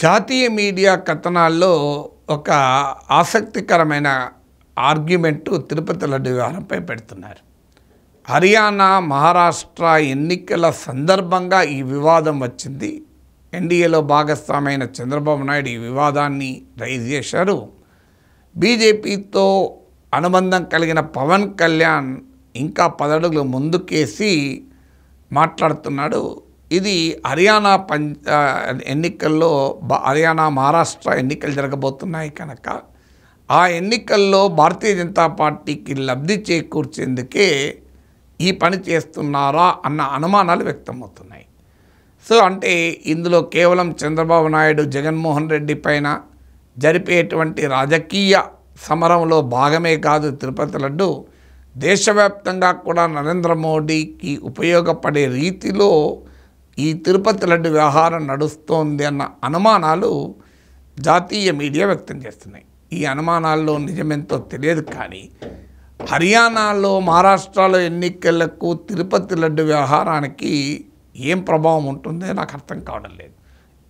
జాతీయ మీడియా కథనాల్లో ఒక ఆసక్తికరమైన ఆర్గ్యుమెంటు తిరుపతి లడ్డు వ్యవహారంపై పెడుతున్నారు. హర్యానా, మహారాష్ట్ర ఎన్నికల సందర్భంగా ఈ వివాదం వచ్చింది. ఎన్డీఏలో భాగస్వామైన చంద్రబాబు నాయుడు ఈ వివాదాన్ని రైజ్ చేశారు. బీజేపీతో అనుబంధం కలిగిన పవన్ కళ్యాణ్ ఇంకా 10 అడుగులు ముందుకేసి మాట్లాడుతున్నాడు. ఇది హర్యానా ఎన్నికల్లో హర్యానా, మహారాష్ట్ర ఎన్నికలు జరగబోతున్నాయి కనుక ఆ ఎన్నికల్లో భారతీయ జనతా పార్టీకి లబ్ధి చేకూర్చేందుకే ఈ పని చేస్తున్నారా అన్న అనుమానాలు వ్యక్తమవుతున్నాయి. సో అంటే ఇందులో కేవలం చంద్రబాబు నాయుడు, జగన్మోహన్ రెడ్డి పైన జరిపేటువంటి రాజకీయ సమరంలో భాగమే కాదు తిరుపతి లడ్డు, దేశవ్యాప్తంగా కూడా నరేంద్ర మోడీకి ఉపయోగపడే రీతిలో ఈ తిరుపతి లడ్డు వ్యవహారం నడుస్తోంది అన్న అనుమానాలు జాతీయ మీడియా వ్యక్తం చేస్తున్నాయి. ఈ అనుమానాల్లో నిజమెంతో తెలియదు, కానీ హర్యానాలో, మహారాష్ట్రలో ఎన్నికలకు తిరుపతి లడ్డు వ్యవహారానికి ఏం ప్రభావం ఉంటుందో నాకు అర్థం కావడం లేదు.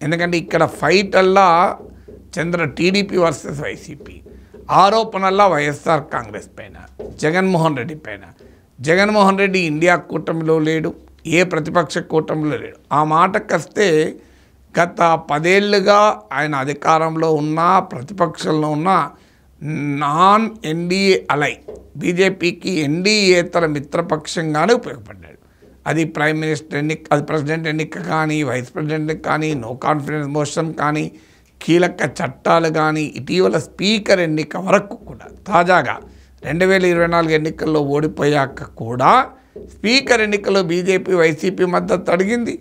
ఎందుకంటే ఇక్కడ ఫైట్ అల్లా టీడీపీ వర్సెస్ వైసీపీ, ఆరోపణల్లా వైఎస్ఆర్ కాంగ్రెస్ పైన, జగన్మోహన్ రెడ్డి పైన. జగన్మోహన్ రెడ్డి ఇండియా కూటమిలో లేడు, ఏ ప్రతిపక్ష కూటమిలో లేడు. ఆ మాటకొస్తే గత 10 ఏళ్ళుగా ఆయన అధికారంలో ఉన్నా, ప్రతిపక్షంలో ఉన్నా నాన్ ఎన్డీఏ అలై బీజేపీకి ఎన్డీఏతర మిత్రపక్షంగానే ఉపయోగపడ్డాడు. అది ప్రైమ్ మినిస్టర్ అది ప్రెసిడెంట్ ఎన్నిక కానీ, వైస్ ప్రెసిడెంట్ కానీ, నో కాన్ఫిడెన్స్ మోషన్ కానీ, కీలక చట్టాలు కానీ, ఇటీవల స్పీకర్ ఎన్నిక వరకు కూడా, తాజాగా 2024 ఎన్నికల్లో ఓడిపోయాక కూడా స్పీకర్ ఎన్నికల్లో బీజేపీ వైసీపీ మద్దతు అడిగింది,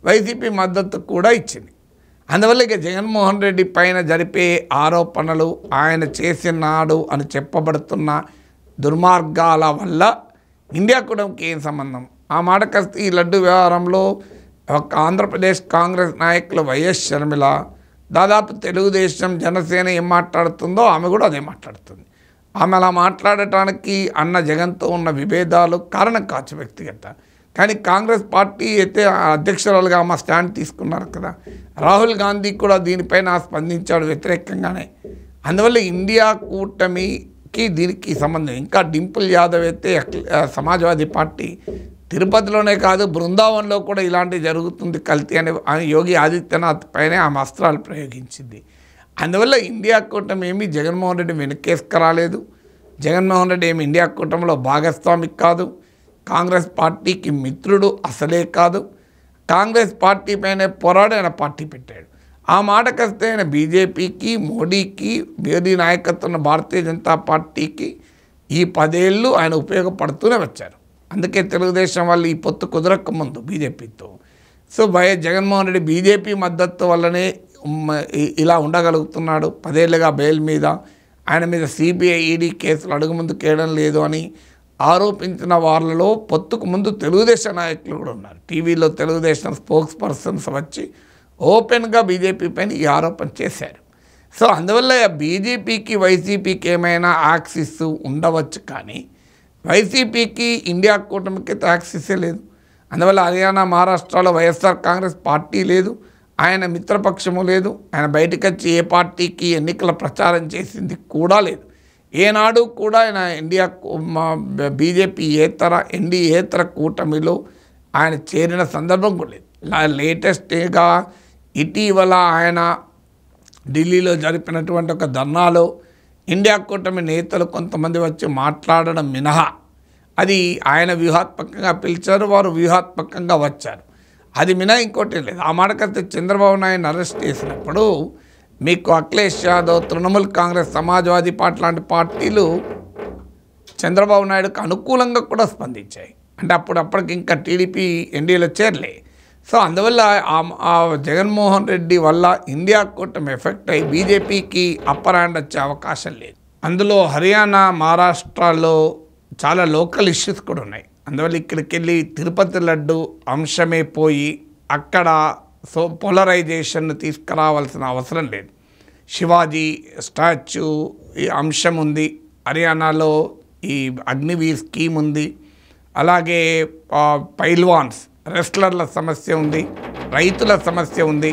వైసీపీ మద్దతు కూడా ఇచ్చింది. అందువల్ల ఇక జగన్మోహన్ రెడ్డి పైన జరిపే ఆరోపణలు, ఆయన చేసినాడు అని చెప్పబడుతున్న దుర్మార్గాల వల్ల ఇండియా కూడా ఏం సంబంధం? ఆ మాటకొస్తే ఈ లడ్డు వ్యవహారంలో ఒక ఆంధ్రప్రదేశ్ కాంగ్రెస్ నాయకులు వైఎస్ షర్మిల, దాదాపు తెలుగుదేశం, జనసేన ఏం మాట్లాడుతుందో ఆమె కూడా అదే మాట్లాడుతుంది. ఆమె అలా మాట్లాడటానికి అన్న జగన్తో ఉన్న విభేదాలు కారణం కావచ్చు వ్యక్తిగత, కానీ కాంగ్రెస్ పార్టీ అయితే అధ్యక్షురాలుగా ఆమె స్టాండ్ తీసుకున్నారు కదా. రాహుల్ గాంధీ కూడా దీనిపైన స్పందించాడు వ్యతిరేకంగానే. అందువల్ల ఇండియా కూటమికి దీనికి సంబంధం. ఇంకా డింపుల్ యాదవ్ అయితే సమాజ్వాదీ పార్టీ తిరుపతిలోనే కాదు బృందావన్లో కూడా ఇలాంటివి జరుగుతుంది కల్తీ అనే యోగి ఆదిత్యనాథ్ పైనే ఆమె అస్త్రాలు ప్రయోగించింది. అందువల్ల ఇండియా కూటమి ఏమీ జగన్మోహన్ రెడ్డి వెనకేసుకురాలేదు. జగన్మోహన్ రెడ్డి ఏమి ఇండియా కూటమిలో భాగస్వామి కాదు, కాంగ్రెస్ పార్టీకి మిత్రుడు అసలే కాదు. కాంగ్రెస్ పార్టీ పైనే పోరాడి ఆయన పార్టీ పెట్టాడు. ఆ మాటకొస్తే ఆయన బీజేపీకి, మోడీకి, మోదీ నాయకత్వం భారతీయ జనతా పార్టీకి ఈ 10 ఏళ్ళు ఆయన ఉపయోగపడుతూనే వచ్చారు. అందుకే తెలుగుదేశం వాళ్ళు ఈ పొత్తు కుదరక ముందు బీజేపీతో, సో జగన్మోహన్ రెడ్డి బీజేపీ మద్దతు వల్లనే ఇలా ఉండగలుగుతున్నాడు. 10 ఏళ్ళుగా బెయిల్ మీద, ఆయన మీద సిబిఐ, ఈడీ కేసులు అడుగు ముందు కేయడం లేదు అని ఆరోపించిన వాళ్ళలో పొత్తుకు ముందు తెలుగుదేశం నాయకులు కూడా ఉన్నారు. టీవీలో తెలుగుదేశం స్పోక్స్ పర్సన్స్ వచ్చి ఓపెన్గా బీజేపీ పైన ఈ ఆరోపణ చేశారు. సో అందువల్ల బీజేపీకి, వైసీపీకి ఏమైనా యాక్సిస్ ఉండవచ్చు, కానీ వైసీపీకి, ఇండియా కూటమికి యాక్సిసే లేదు. అందువల్ల హర్యానా, మహారాష్ట్రలో వైఎస్ఆర్ కాంగ్రెస్ పార్టీ లేదు, ఆయన మిత్రపక్షము లేదు, ఆయన బయటకు వచ్చి ఏ పార్టీకి ఎన్నికల ప్రచారం చేసింది కూడా లేదు. ఏనాడు కూడా ఆయన బీజేపీ ఎన్డీఏతర కూటమిలో ఆయన చేరిన సందర్భం కూడా లేదు. లేటెస్ట్గా ఇటీవల ఆయన ఢిల్లీలో జరిపినటువంటి ఒక ధర్నాలో ఇండియా కూటమి నేతలు కొంతమంది వచ్చి మాట్లాడడం మినహా, అది ఆయన వ్యూహాత్మకంగా పిలిచారు, వారు వ్యూహాత్మకంగా వచ్చారు, అది మినహా ఇంకోటి లేదు. ఆ మాటకైతే చంద్రబాబు నాయుడుని అరెస్ట్ చేసినప్పుడు మీకు అఖిలేష్ యాదవ్, తృణమూల్ కాంగ్రెస్, సమాజ్వాదీ పార్టీ లాంటి పార్టీలు చంద్రబాబు నాయుడుకు అనుకూలంగా కూడా స్పందించాయి. అంటే అప్పటికి ఇంకా టీడీపీ ఎన్డీఏలో చేరలే. సో అందువల్ల ఆ జగన్మోహన్ రెడ్డి వల్ల ఇండియా కూటమి ఎఫెక్ట్ అయ్యి బీజేపీకి అప్పర్ హ్యాండ్ వచ్చే అవకాశం లేదు. అందులో హర్యానా, మహారాష్ట్రలో చాలా లోకల్ ఇష్యూస్ కూడా ఉన్నాయి. అందువల్ల ఇక్కడికి వెళ్ళి తిరుపతి లడ్డు అంశమే పోయి అక్కడ పోలరైజేషన్ తీసుకురావాల్సిన అవసరం లేదు. శివాజీ స్టాచ్యూ ఈ అంశం ఉంది, హర్యానాలో ఈ అగ్నివీర్ స్కీమ్ ఉంది, అలాగే పైల్వాన్స్ రెస్లర్ల సమస్య ఉంది, రైతుల సమస్య ఉంది.